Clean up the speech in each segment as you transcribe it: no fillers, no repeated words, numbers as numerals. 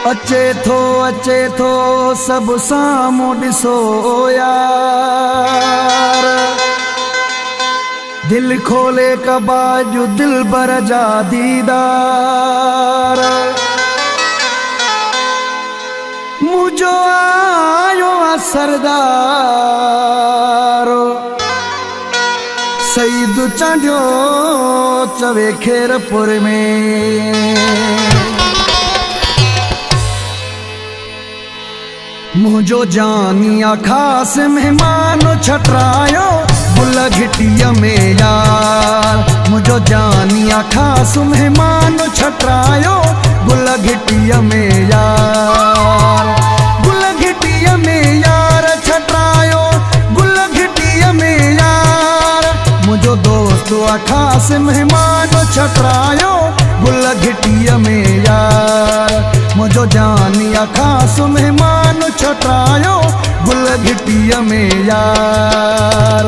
अचे थो सब साम्हूं ॾिसो यार, दिल खोले कबाजू दिल बर जा दीदार। मुझो आयो सरदार, सईद चढ़ियो चवे खेरपुर में। मुझो जानिया खास मेहमान छटरायो गुल घिटिया में यार। मुझो जानिया खास मेहमान छटरायो गुल घिटिया में यार। गुल घिटिया में यार छटरायो गुल घिटिया में यार। मुझो दोस्त खास मेहमान छटरायो गुल घिटिया में यार। मुझो जानिया खास मेहमान छटरायो गुल घिटिया में यार।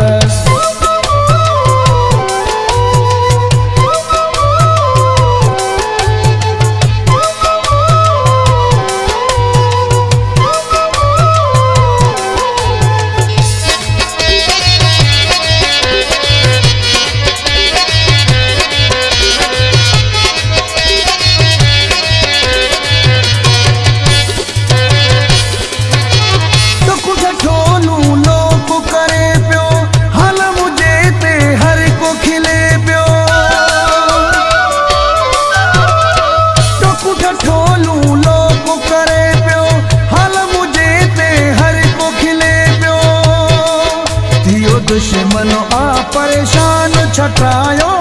दुश्मन आ परेशान छटरायो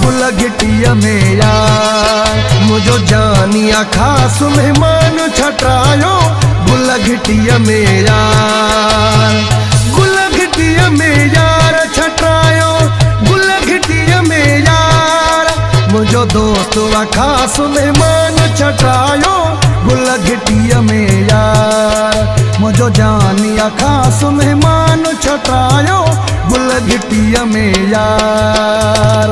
गुल घिटिया में यार। मुझो जानिया खास मेहमान छटरायो गुल घिटिया में यार। गुल घिटिया में यार छटरायो गुल घिटिया में यार। मुझो दोस्त खास मेहमान छटरायो गुल घिटिया में यार। मुझो जानिया खास मेहमान छटरायो गुल घिटिया में यार।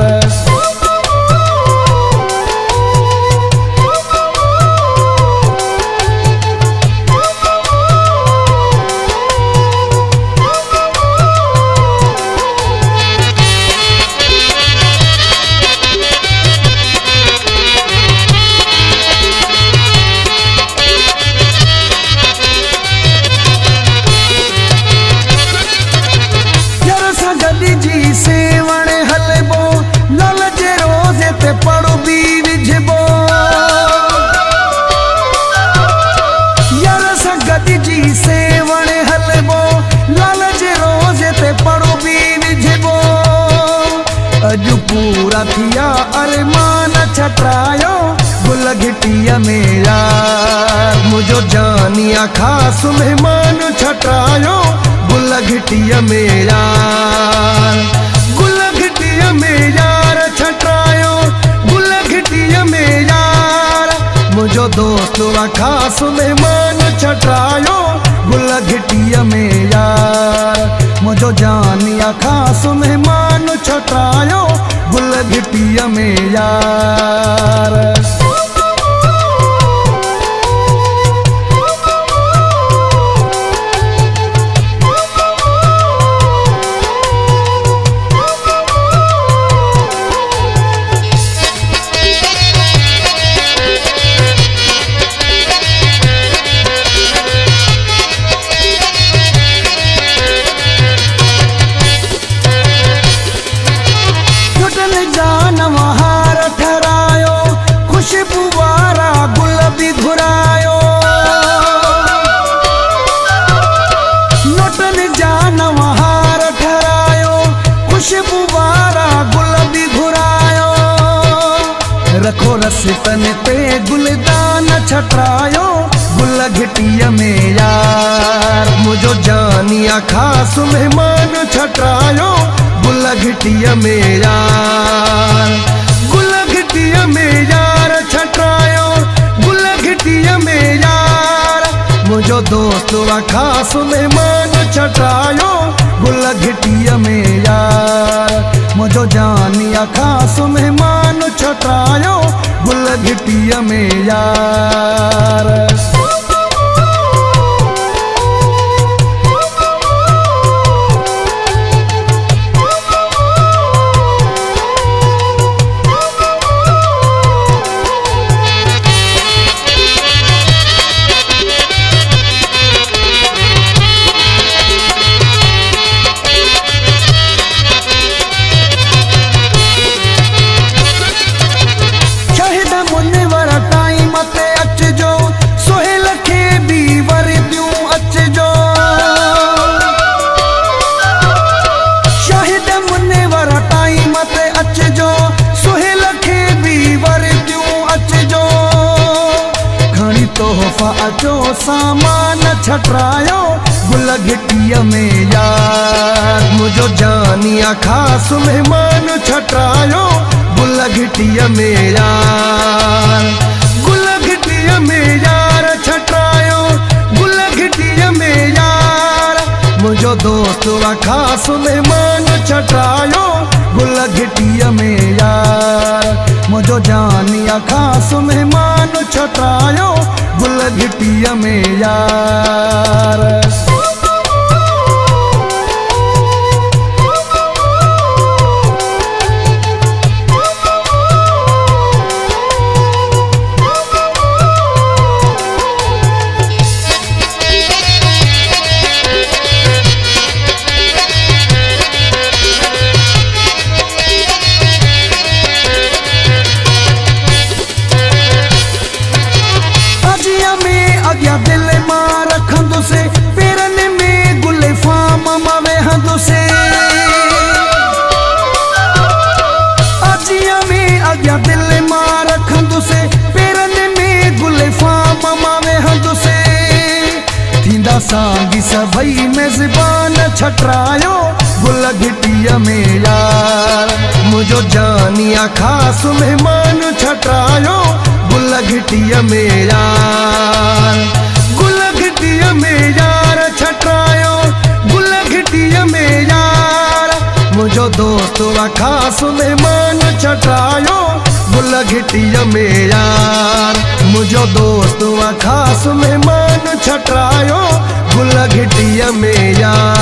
अजु पूरा थिया अरमान छटरायो गुल घिटिया में यार। मुझो जानिया खास मेहमान छटरायो गुल घिटिया में यार। गुल घिटिया में यार छटरायो गुल घिटिया में यार। मुझो दोस्त खास मेहमान छटरायो गुल घिटिया में यार। मुझो जानिया खास मेहमान छटरायो गुल घिटिया में यार। जान वहार ठहरायो खुशबू वारा गुल भी घुरायो। नोटन जान वहार ठहरायो खुशबू वारा गुल भी घुरायो। रखो रसिकन ते गुलदान छटरायो गुल घिटिया में यार। मुझो जानिया खास मेहमान छटरायो गुल घिटिया में यार। गुल घिटिया में यार छटरायो गुल घिटिया में यार। मुझो दोस्त खास मेहमान छटायो गुल घिटिया में यार मुझो जानिया खास मेहमान छटायो गुल घिटिया में यार। तोहफा अचो सामान छटरायो गुल घिटिया में यार मुझो जानिया खास मेहमान छटरायो गुल घिटिया में यार। गुल घिटिया में यार छटरायो गुल घिटिया में यार मुझो दोस्त वा खास मेहमान छटरायो गुल घिटिया में यार मुझो जानिया खास मेहमान छटरायो गुल घिटिया में यार। अगिया दिल मां रखंदो से पेरन में गुले फाम मावे हंदो से अजिया में अगिया दिल मां रखंदो से पेरन में गुले फाम मावे हंदो से थींदा सांगी सभई मेज़बान छटरायो गुल घिटिया में यार मुझो जानिया खास मेहमान छटरायो गुल घिटिया में यार। गुल घिटिया में यार छटरायो गुल घिटिया में यार मुझो दोस्त वा खास मेहमान छटरायो गुल घिटिया में यार मुझो दोस्त वा खास मेहमान छटरायो गुल घिटिया में यार।